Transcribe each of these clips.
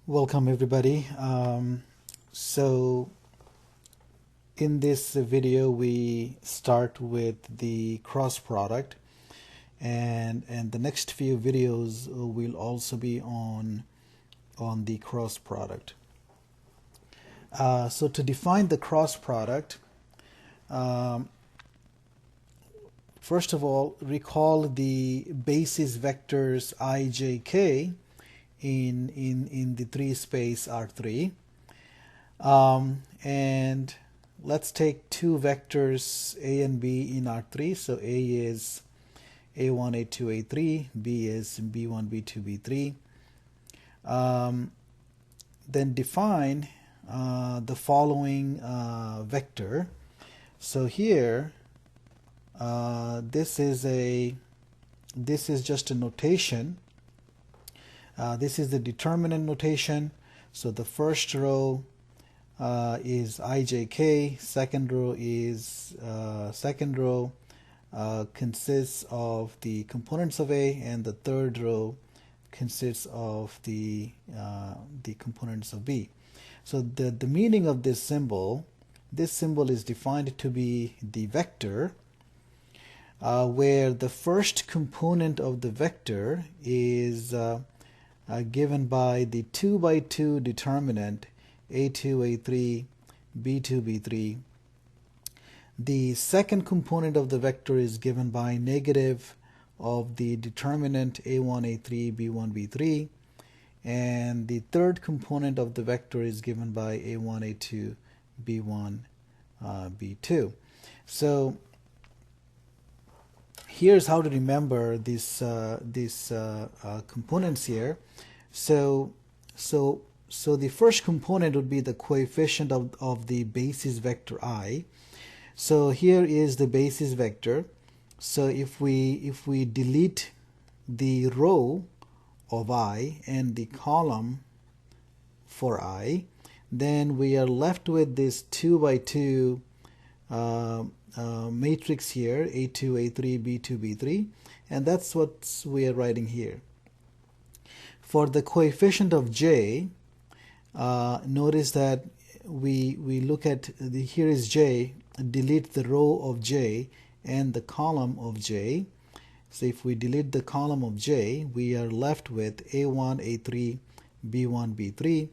Welcome everybody. So in this video we start with the cross product, and the next few videos will also be on the cross product. So to define the cross product, um, first of all, recall the basis vectors I, j, k in the 3 space R3. And let's take two vectors A and B in R3. So A is A1, A2, A3, B is B1, B2, B3. Then define the following vector. So here, this is just a notation. This is the determinant notation. So the first row is ijk, second row is consists of the components of A, and the third row consists of the components of B. So the meaning of this symbol is defined to be the vector, where the first component of the vector is given by the 2 by 2 determinant A2, A3, B2, B3. The second component of the vector is given by negative of the determinant A1, A3, B1, B3. And the third component of the vector is given by A1, A2, B1, B2. So here's how to remember these components here. So the first component would be the coefficient of the basis vector I. So here is the basis vector. So if we delete the row of I and the column for I, then we are left with this 2 by 2 matrix here, A2, A3, B2, B3, and that's what we are writing here. For the coefficient of J, notice that we look at here is J, delete the row of J and the column of J. So if we delete the column of J, we are left with A1, A3, B1, B3,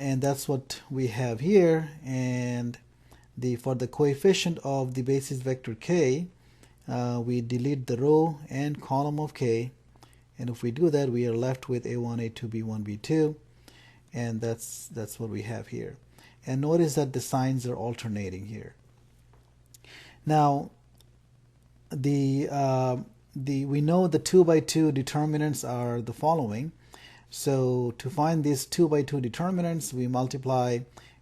and that's what we have here. And for the coefficient of the basis vector K, we delete the row and column of K, and if we do that, we are left with A1, A2, B1, B2, and that's what we have here. And notice that the signs are alternating here. Now, we know the 2 by 2 determinants are the following. So to find these 2 by 2 determinants, we multiply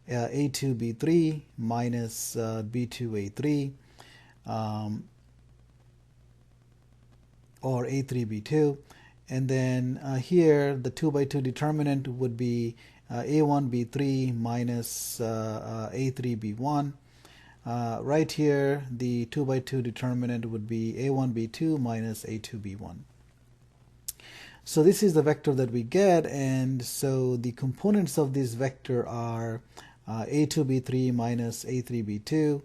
A2, B3 minus B2, A3, or A3, B2. And then here the 2 by 2 determinant would be A1, B3 minus A3, B1. Right here the 2 by 2 determinant would be A1, B2 minus A2, B1. So this is the vector that we get, and so the components of this vector are A2, B3 minus A3, B2,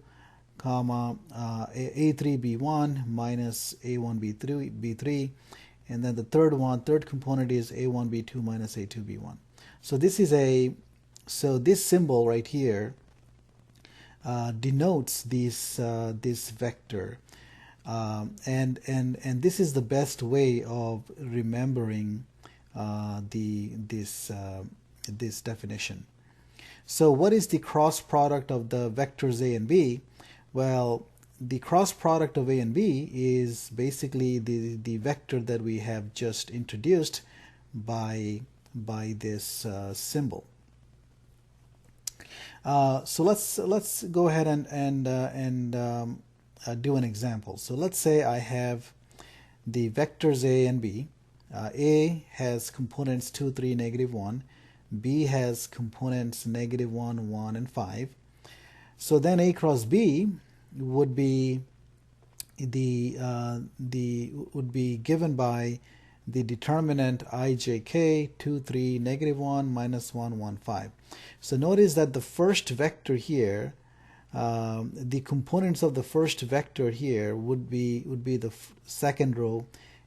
comma A3, B1 minus A1, B3, and then the third component is A1, B2 minus A2, B1. So this symbol right here denotes this vector, and this is the best way of remembering this definition. So what is the cross product of the vectors A and B? Well, the cross product of A and B is basically the vector that we have just introduced by this symbol. So let's go ahead and do an example. So let's say I have the vectors A and B. A has components 2, 3, negative 1. B has components negative 1, 1, and 5. So then A cross B would be given by the determinant ijk 2, 3, negative 1, minus 1, 1, 5. So notice that the first vector here, the components of the first vector here would be the second row,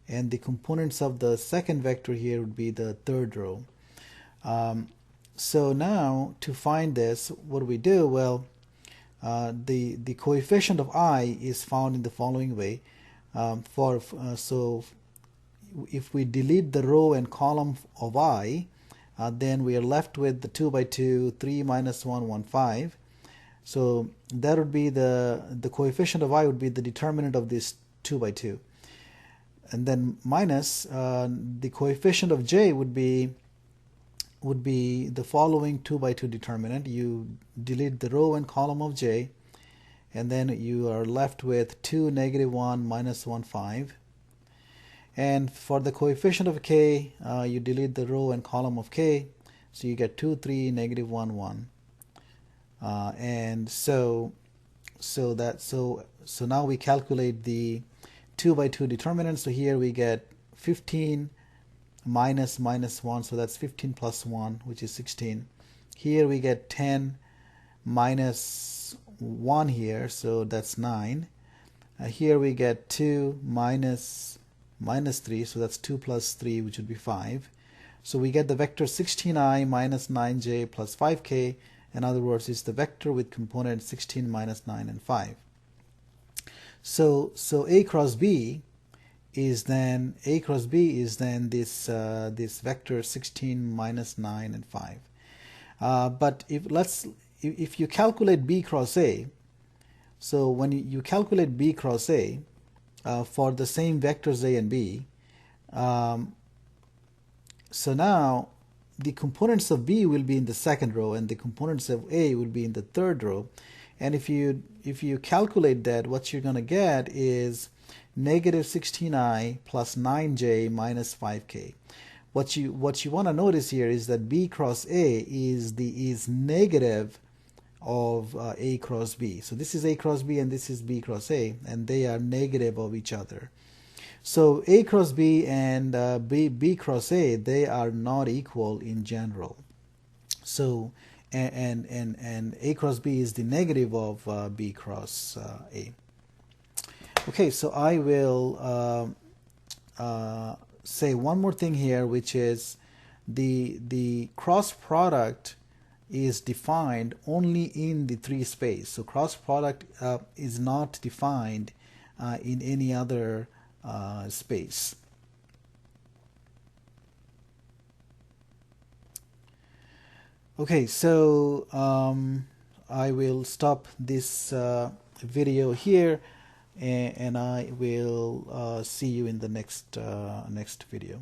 and the components of the second vector here would be the third row. So now to find this, what do we do? Well, the coefficient of I is found in the following way. So if we delete the row and column of I, then we are left with the 2 by 2, 3 minus 1, 1, 5. So that would be the coefficient of I would be the determinant of this 2 by 2. And then minus the coefficient of J would be the following 2 by 2 determinant. You delete the row and column of J, and then you are left with 2, negative 1, minus 1, 5. And for the coefficient of K, you delete the row and column of K, so you get 2, 3, negative 1, 1. And so now we calculate the 2 by 2 determinant. So here we get 15 minus 1, so that's 15 plus 1, which is 16. Here we get 10 minus 1 here, so that's 9. Here we get 2 minus 3, so that's 2 plus 3, which would be 5. So we get the vector 16i minus 9j plus 5k. In other words, it's the vector with component 16 minus 9 and 5. So A cross B is then this this vector 16 minus 9 and 5. But if you calculate B cross A, so when you calculate B cross A for the same vectors A and B, so now the components of B will be in the second row and the components of A will be in the third row. And if you calculate that, what you're going to get is negative 16i plus 9j minus 5k. What you want to notice here is that B cross A is negative of A cross B. So this is A cross B and this is B cross A, and they are negative of each other. So A cross B and B cross A, they are not equal in general. So and A cross B is the negative of B cross A. Okay, so I will say one more thing here, which is the cross product is defined only in the 3 space. So cross product is not defined in any other space. Okay, so I will stop this video here, and I will see you in the next video.